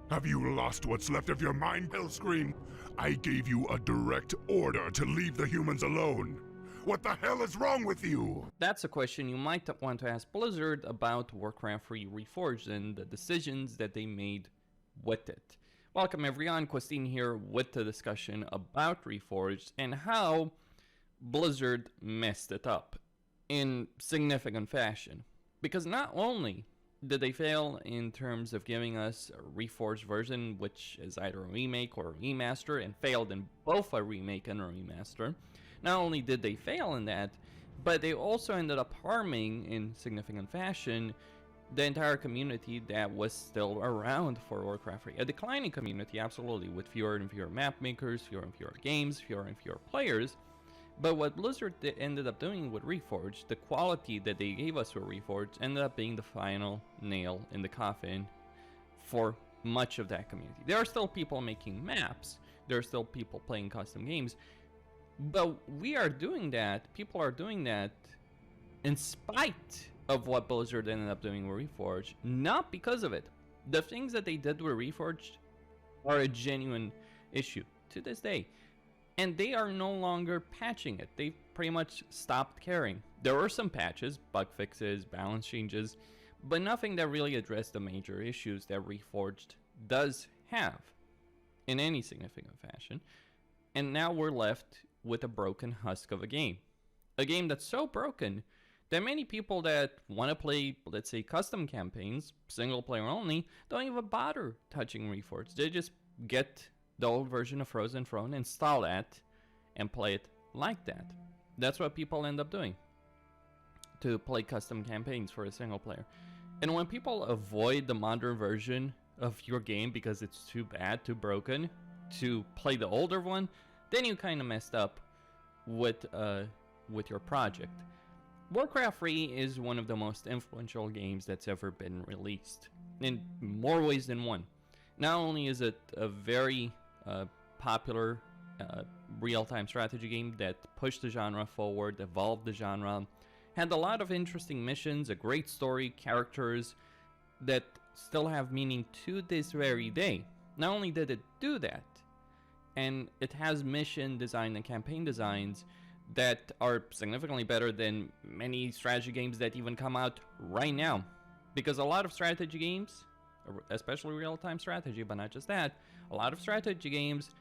Have you lost what's left of your mind, Hellscream? I gave you a direct order to leave the humans alone. What the hell is wrong with you? That's a question you might want to ask Blizzard about Warcraft re-reforged and the decisions that they made with it. Welcome everyone, Christine here with the discussion about Reforged and how Blizzard messed it up in significant fashion. Because not only did they fail in terms of giving us a reforged version, which is either a remake or a remaster, and failed in both a remake and a remaster. Not only did they fail in that, but they also ended up harming in significant fashion the entire community that was still around for Warcraft 3. A declining community, absolutely, with fewer and fewer map makers, fewer and fewer games, fewer and fewer players. But what Blizzard ended up doing with Reforged, the quality that they gave us with Reforged, ended up being the final nail in the coffin for much of that community. There are still people making maps, there are still people playing custom games, but we are doing that, people are doing that in spite of what Blizzard ended up doing with Reforged, not because of it. The things that they did with Reforged are a genuine issue to this day. And they are no longer patching it. They pretty much stopped caring. There were some patches, bug fixes, balance changes, but nothing that really addressed the major issues that Reforged does have in any significant fashion. And now we're left with a broken husk of a game. A game that's so broken that many people that want to play, let's say, custom campaigns, single player only, don't even bother touching Reforged. They just get the old version of Frozen Throne, install that, and play it like that. That's what people end up doing, to play custom campaigns for a single player. And when people avoid the modern version of your game because it's too bad, too broken, to play the older one, then you kind of messed up with your project. Warcraft 3 is one of the most influential games that's ever been released, in more ways than one. Not only is it a very popular real-time strategy game that pushed the genre forward, evolved the genre, had a lot of interesting missions, a great story, characters that still have meaning to this very day. Not only did it do that, and it has mission design and campaign designs that are significantly better than many strategy games that even come out right now. Because a lot of strategy games, especially real-time strategy, but not just that, a lot of strategy games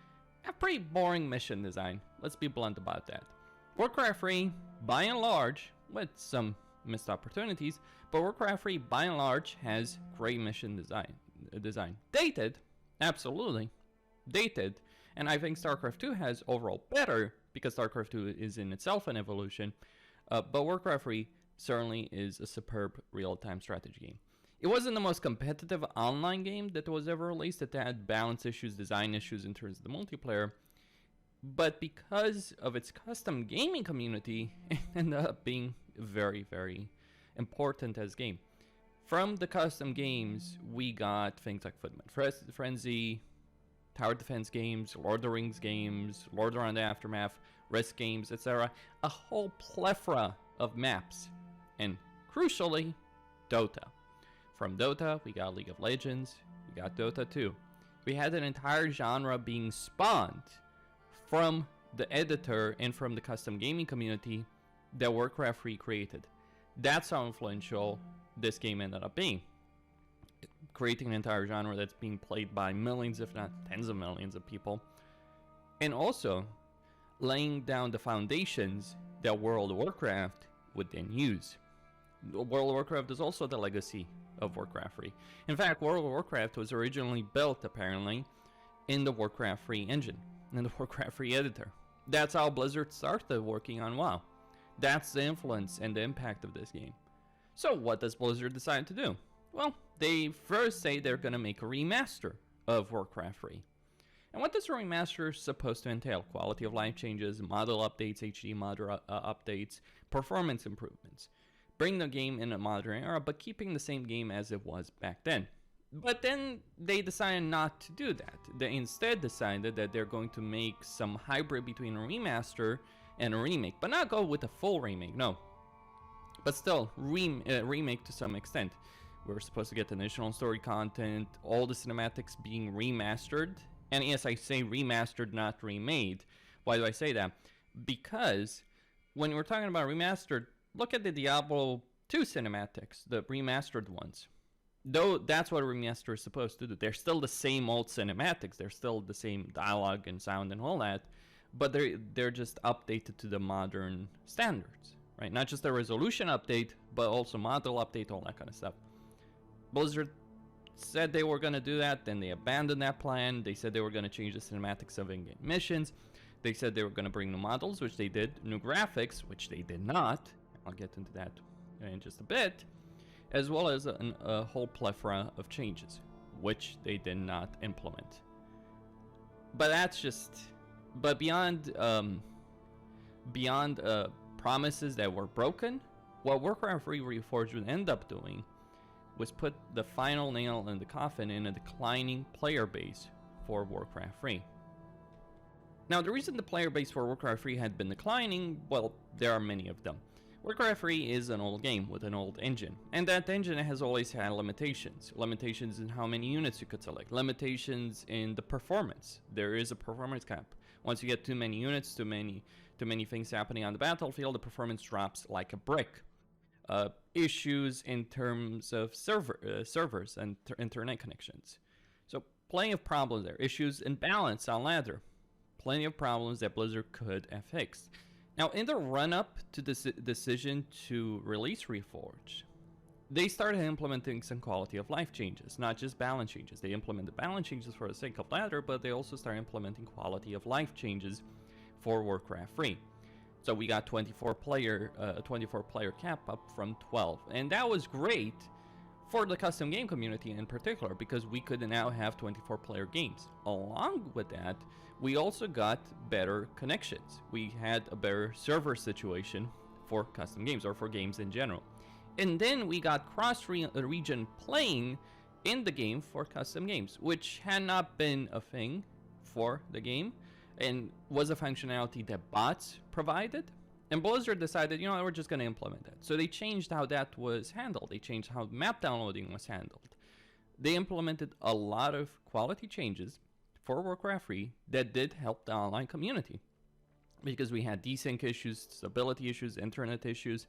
have pretty boring mission design. Let's be blunt about that. Warcraft 3, by and large, with some missed opportunities, but Warcraft 3, by and large, has great mission design. Dated, absolutely, dated, and I think StarCraft 2 has overall better, because StarCraft 2 is in itself an evolution, but Warcraft 3 certainly is a superb real-time strategy game. It wasn't the most competitive online game that was ever released. It had balance issues, design issues in terms of the multiplayer. But because of its custom gaming community, it ended up being very, very important as a game. From the custom games, we got things like Footman Frenzy, Tower Defense games, Lord of the Rings games, Lord Around the Aftermath, Risk games, etc. A whole plethora of maps. And crucially, Dota. From Dota, we got League of Legends, we got Dota 2. We had an entire genre being spawned from the editor and from the custom gaming community that Warcraft 3 created. That's how influential this game ended up being. Creating an entire genre that's being played by millions, if not tens of millions of people. And also, laying down the foundations that World of Warcraft would then use. World of Warcraft is also the legacy of Warcraft 3. In fact, World of Warcraft was originally built, apparently, in the Warcraft 3 engine, in the Warcraft 3 editor. That's how Blizzard started working on WoW. That's the influence and the impact of this game. So what does Blizzard decide to do? Well, they first say they're going to make a remaster of Warcraft 3. And what does a remaster supposed to entail? Quality of life changes, model updates, HD model updates, performance improvements. Bring the game in a modern era, but keeping the same game as it was back then. But then they decided not to do that. They instead decided that they're going to make some hybrid between a remaster and a remake, but not go with a full remake, no. But still, remake to some extent. We were supposed to get additional story content, all the cinematics being remastered. And yes, I say remastered, not remade. Why do I say that? Because when we're talking about remastered, look at the Diablo 2 cinematics, the remastered ones. Though that's what a remaster is supposed to do. They're still the same old cinematics. They're still the same dialogue and sound and all that. But they're just updated to the modern standards, right? Not just a resolution update, but also model update, all that kind of stuff. Blizzard said they were going to do that, then they abandoned that plan. They said they were going to change the cinematics of in-game missions. They said they were going to bring new models, which they did. New graphics, which they did not. I'll get into that in just a bit. As well as a whole plethora of changes, which they did not implement. But that's just... But beyond promises that were broken, what Warcraft re-reforged would end up doing was put the final nail in the coffin in a declining player base for Warcraft 3. Now, the reason the player base for Warcraft 3 had been declining, well, there are many of them. Warcraft 3 is an old game with an old engine, and that engine has always had limitations. Limitations in how many units you could select, limitations in the performance. There is a performance cap. Once you get too many units, too many things happening on the battlefield, the performance drops like a brick. Issues in terms of servers and internet connections. So plenty of problems there. Issues in balance on ladder. Plenty of problems that Blizzard could have fixed. Now, in the run-up to this decision to release Reforged, they started implementing some quality of life changes, not just balance changes. They implemented balance changes for the sake of ladder, but they also started implementing quality of life changes for Warcraft 3. So we got 24 player cap up from 12, and that was great for the custom game community in particular, because we could now have 24 player games. Along with that, we also got better connections. We had a better server situation for custom games, or for games in general. And then we got cross-region playing in the game for custom games, which had not been a thing for the game, and was a functionality that bots provided. And Blizzard decided, you know, we're just going to implement that. So they changed how that was handled. They changed how map downloading was handled. They implemented a lot of quality changes for Warcraft 3 that did help the online community, because we had desync issues, stability issues, internet issues.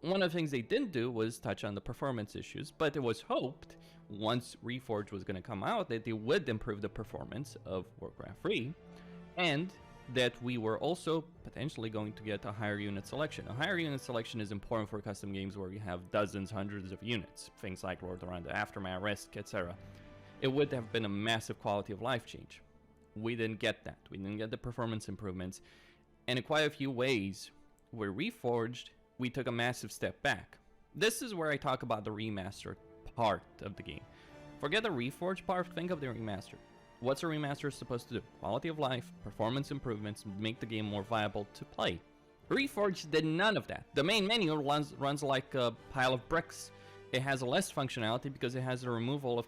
One of the things they didn't do was touch on the performance issues, but it was hoped once Reforged was going to come out that they would improve the performance of Warcraft 3, and that we were also potentially going to get a higher unit selection. A higher unit selection is important for custom games where you have dozens, hundreds of units, things like Lord of the Aftermath, Risk, etc. It would have been a massive quality of life change. We didn't get that. We didn't get the performance improvements. And in quite a few ways, with Reforged, we took a massive step back. This is where I talk about the remastered part of the game. Forget the Reforged part, think of the remastered. What's a remaster supposed to do? Quality of life, performance improvements, make the game more viable to play. Reforged did none of that. The main menu runs like a pile of bricks. It has less functionality because it has a removal of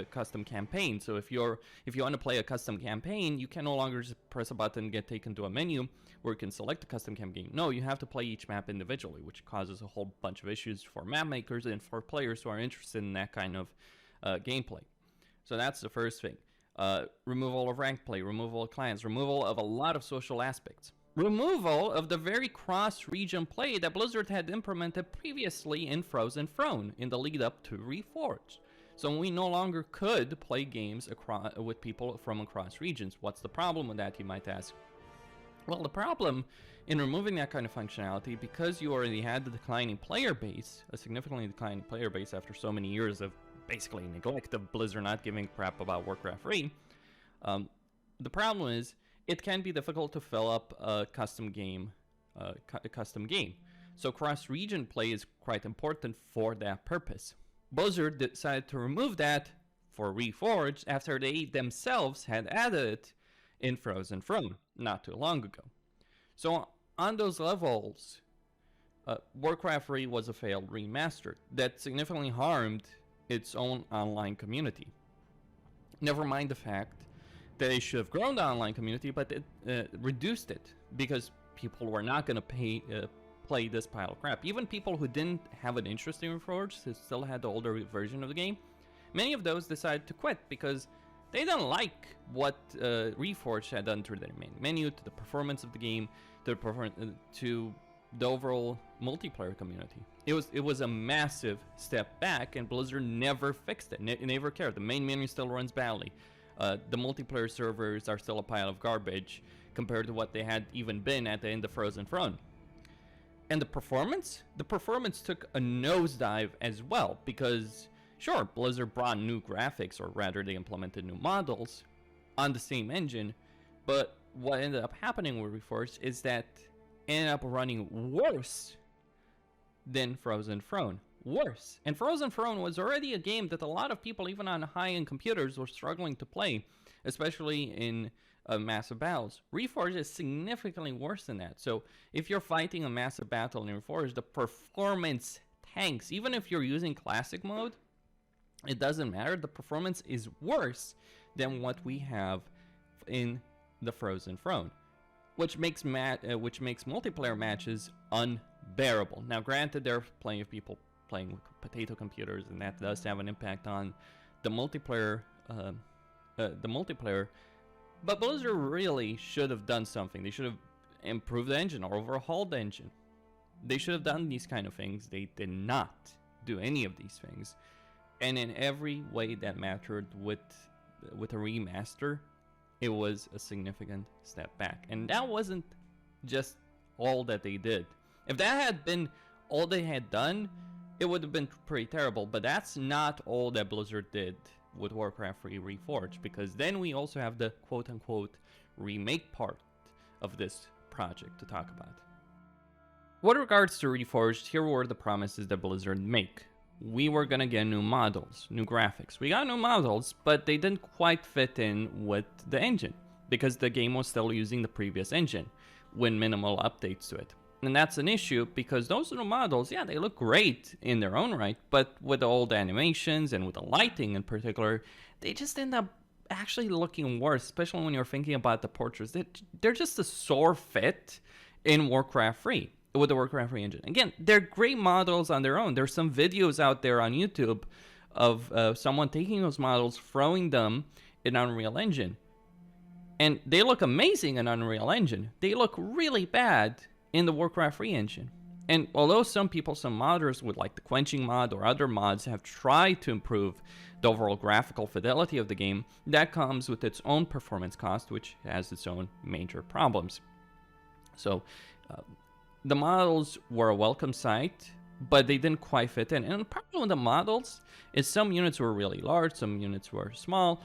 custom campaign. So if you want to play a custom campaign, you can no longer just press a button and get taken to a menu where you can select a custom campaign. No, you have to play each map individually, which causes a whole bunch of issues for map makers and for players who are interested in that kind of gameplay. So that's the first thing. Removal of rank play, removal of clans, removal of a lot of social aspects. Removal of the very cross-region play that Blizzard had implemented previously in Frozen Throne in the lead up to Reforged. So we no longer could play games with people from across regions. What's the problem with that, you might ask? Well, the problem in removing that kind of functionality, because you already had the declining player base, a significantly declining player base after so many years of basically neglect of Blizzard not giving a crap about Warcraft 3, the problem is it can be difficult to fill up a custom game. So cross-region play is quite important for that purpose. Blizzard decided to remove that for Reforged after they themselves had added it in Frozen Throne not too long ago. So on those levels, Warcraft 3 was a failed remaster that significantly harmed its own online community. Never mind the fact that it should have grown the online community, but it reduced it because people were not going to play this pile of crap. Even people who didn't have an interest in Reforged, who still had the older version of the game, many of those decided to quit because they didn't like what Reforged had done to their main menu, to the performance of the game, to the overall multiplayer community. It was a massive step back, and Blizzard never fixed it. It never cared. The main menu still runs badly. The multiplayer servers are still a pile of garbage compared to what they had even been at the end of Frozen Throne. And the performance took a nosedive as well, because sure, Blizzard brought new graphics, or rather they implemented new models on the same engine, but what ended up happening with Reforged is that it ended up running worse than Frozen Throne. Worse. And Frozen Throne was already a game that a lot of people, even on high-end computers, were struggling to play, especially in massive battles. Reforged is significantly worse than that. So if you're fighting a massive battle in Reforged, the performance tanks. Even if you're using classic mode, it doesn't matter. The performance is worse than what we have in the Frozen Throne, which makes multiplayer matches unbearable. Now, granted, there are plenty of people playing with potato computers, and that does have an impact on the multiplayer. But Blizzard really should have done something. They should have improved the engine or overhauled the engine. They should have done these kind of things. They did not do any of these things. And in every way that mattered with a remaster, it was a significant step back. And that wasn't just all that they did. If that had been all they had done, it would have been pretty terrible. But that's not all that Blizzard did with Warcraft 3 Reforged, because then we also have the quote-unquote remake part of this project to talk about. With regards to Reforged, here were the promises that Blizzard make. We were gonna get new models, new graphics. We got new models, but they didn't quite fit in with the engine, because the game was still using the previous engine with minimal updates to it. And that's an issue, because those new models, yeah, they look great in their own right, but with the old animations and with the lighting in particular, they just end up actually looking worse, especially when you're thinking about the portraits. They're just a sore fit in Warcraft 3 with the Warcraft 3 engine. Again, they're great models on their own. There's some videos out there on YouTube of someone taking those models, throwing them in Unreal Engine. And they look amazing in Unreal Engine. They look really bad in the Warcraft 3 engine. And although some modders with like the quenching mod or other mods have tried to improve the overall graphical fidelity of the game, that comes with its own performance cost, which has its own major problems. So the models were a welcome sight, but they didn't quite fit in. And the problem with the models is some units were really large, some units were small.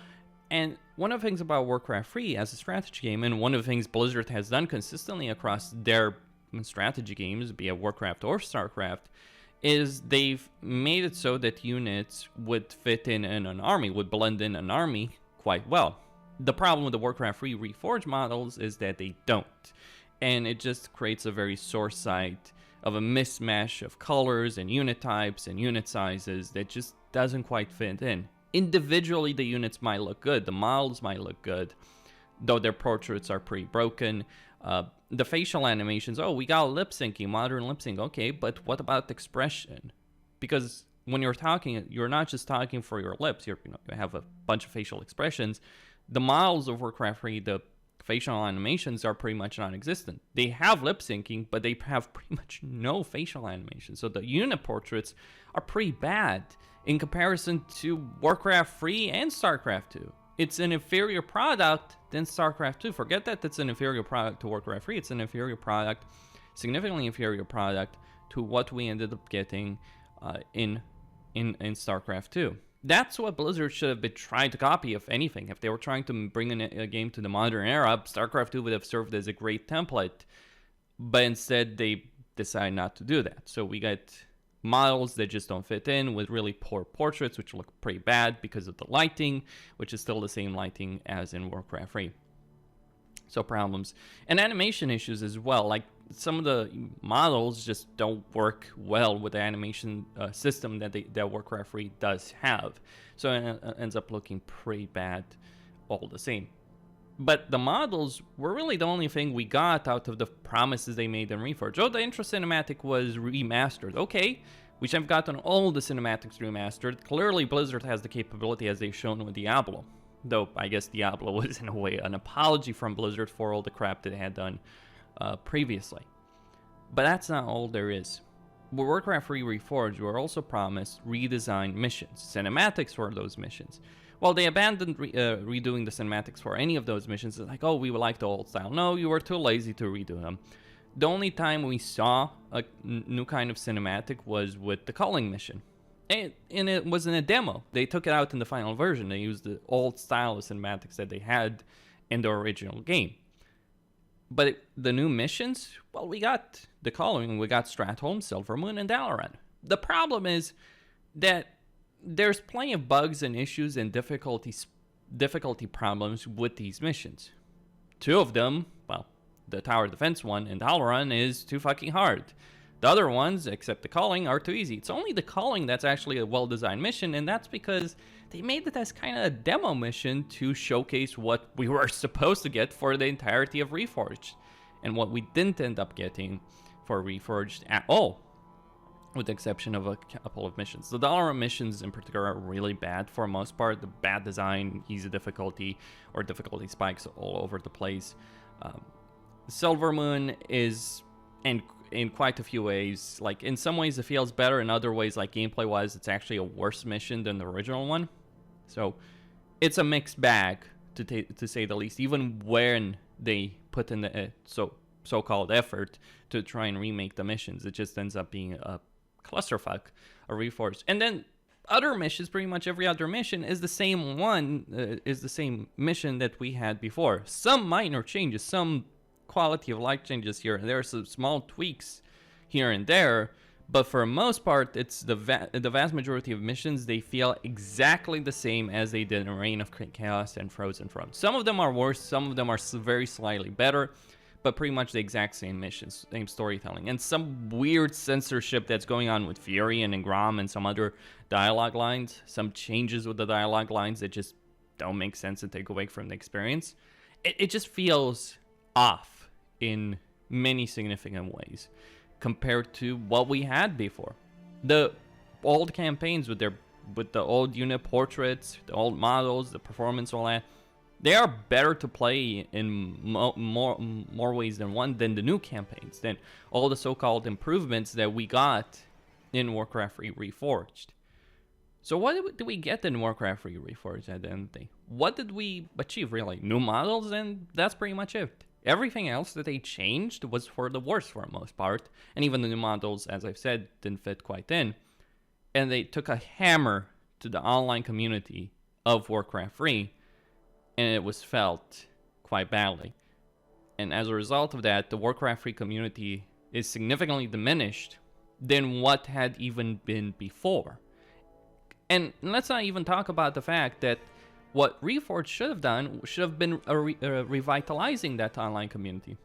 And one of the things about Warcraft 3 as a strategy game, and one of the things Blizzard has done consistently across their strategy games, be it Warcraft or StarCraft, is they've made it so that units would fit in an army, would blend in an army quite well. The problem with the Warcraft 3 Reforged models is that they don't. And it just creates a very sore sight of a mismatch of colors and unit types and unit sizes that just doesn't quite fit in. Individually, the units might look good, the models might look good, though their portraits are pretty broken. The facial animations, we got lip syncing, modern lip sync, okay, but what about expression? Because when you're talking, you're not just talking for your lips, you have a bunch of facial expressions. The models of Warcraft 3, the facial animations are pretty much non-existent. They have lip syncing, but they have pretty much no facial animation. So the unit portraits are pretty bad in comparison to Warcraft 3 and StarCraft 2. It's an inferior product than StarCraft 2. Forget that it's an inferior product to Warcraft 3. It's an inferior product, significantly inferior product to what we ended up getting in StarCraft 2. That's what Blizzard should have been trying to copy, if anything. If they were trying to bring in a game to the modern era, StarCraft 2 would have served as a great template. But instead, they decide not to do that. So we get models that just don't fit in with really poor portraits, which look pretty bad because of the lighting, which is still the same lighting as in Warcraft 3. So problems. And animation issues as well. Like some of the models just don't work well with the animation system that Warcraft 3 does have. So it ends up looking pretty bad all the same. But the models were really the only thing we got out of the promises they made in Reforged. Oh, the intro cinematic was remastered. Okay, we have gotten all the cinematics remastered. Clearly, Blizzard has the capability, as they've shown with Diablo. Though, I guess Diablo was, in a way, an apology from Blizzard for all the crap that they had done previously. But that's not all there is. With Warcraft Reforged, we were also promised redesigned missions, cinematics for those missions. Well, they abandoned redoing the cinematics for any of those missions. It's like, oh, we would like the old style. No, you were too lazy to redo them. The only time we saw a new kind of cinematic was with the calling mission. And it was in a demo. They took it out in the final version. They used the old style of cinematics that they had in the original game. But the new missions, well, we got the calling, we got Stratholme, Silvermoon, and Dalaran. The problem is that there's plenty of bugs and issues and difficulty problems with these missions. Two of them, well, the tower defense one and Dalaran is too fucking hard. The other ones, except the calling, are too easy. It's only the calling that's actually a well-designed mission, and that's because they made it as kind of a demo mission to showcase what we were supposed to get for the entirety of Reforged, and what we didn't end up getting for Reforged at all, with the exception of a couple of missions. The Dalaran missions in particular are really bad for the most part. The bad design, easy difficulty, or difficulty spikes all over the place. Silvermoon is, and in quite a few ways, like in some ways it feels better, in other ways, like gameplay wise, it's actually a worse mission than the original one. So it's a mixed bag, to say the least, even when they put in the so-called effort to try and remake the missions. It just ends up being a clusterfuck, a Reforged. And then other missions, pretty much every other mission is the same one, is the same mission that we had before. Some minor changes, some quality of life changes here and there, some small tweaks here and there, but for the most part, it's the vast majority of missions, they feel exactly the same as they did in Reign of Chaos and Frozen Throne. Some of them are worse, some of them are very slightly better, but pretty much the exact same missions, same storytelling, and some weird censorship that's going on with Fury and Ingram and some other dialogue lines, some changes with the dialogue lines that just don't make sense and take away from the experience. It just feels off in many significant ways compared to what we had before. The old campaigns with the old unit portraits, the old models, the performance, all that, they are better to play in more ways than one than the new campaigns, than all the so-called improvements that we got in Warcraft Reforged. So what did we get in Warcraft Reforged at the end of the day? What did we achieve, really? New models, and that's pretty much it. Everything else that they changed was for the worse for the most part, and even the new models, as I've said, didn't fit quite in. And they took a hammer to the online community of Warcraft 3, and it was felt quite badly. And as a result of that, the Warcraft 3 community is significantly diminished than what had even been before. And let's not even talk about the fact that what Reforged should have done should have been revitalizing that online community.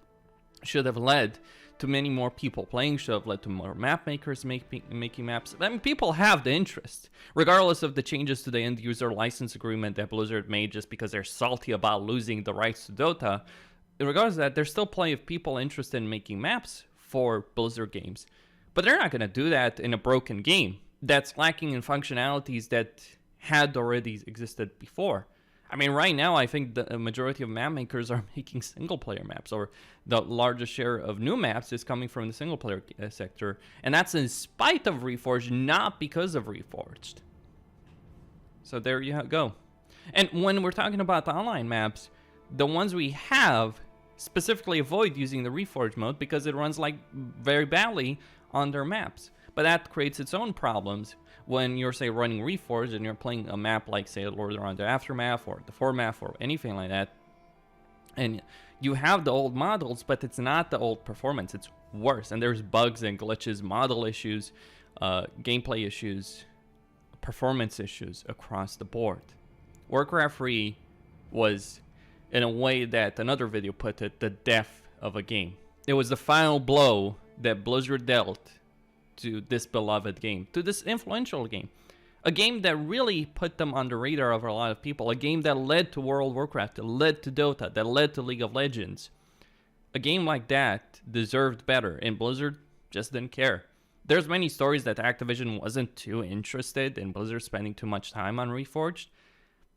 Should have led to many more people playing, should have led to more map makers making maps. I mean, people have the interest, regardless of the changes to the end user license agreement that Blizzard made just because they're salty about losing the rights to Dota. Regardless of that, there's still plenty of people interested in making maps for Blizzard games. But they're not going to do that in a broken game that's lacking in functionalities that had already existed before. I mean, right now, I think the majority of map makers are making single-player maps, or the largest share of new maps is coming from the single-player sector, and that's in spite of Reforged, not because of Reforged. So there you go. And when we're talking about the online maps, the ones we have specifically avoid using the Reforged mode because it runs like very badly on their maps. But that creates its own problems when you're, say, running Reforged and you're playing a map like, say, Lord of the Aftermath or the Foremath or anything like that, and you have the old models, but it's not the old performance. It's worse, and there's bugs and glitches, model issues, gameplay issues, performance issues across the board. Warcraft 3 was, in a way that another video put it, the death of a game. It was the final blow that Blizzard dealt to this beloved game, to this influential game. A game that really put them on the radar of a lot of people. A game that led to World of Warcraft, that led to Dota, that led to League of Legends. A game like that deserved better, and Blizzard just didn't care. There's many stories that Activision wasn't too interested in Blizzard spending too much time on Reforged,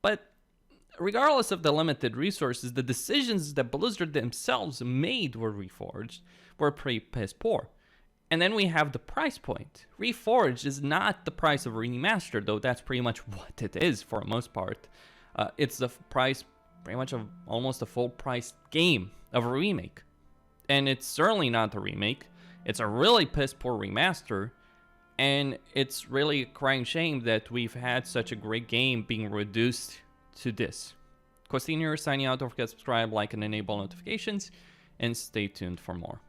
but regardless of the limited resources, the decisions that Blizzard themselves made with Reforged were pretty piss poor. And then we have the price point. Reforged is not the price of remaster, though that's pretty much what it is for the most part. It's the price pretty much of almost a full price game of a remake. And it's certainly not a remake. It's a really piss poor remaster. And it's really a crying shame that we've had such a great game being reduced to this. Costin here, signing out. Don't forget to subscribe, like, and enable notifications. And stay tuned for more.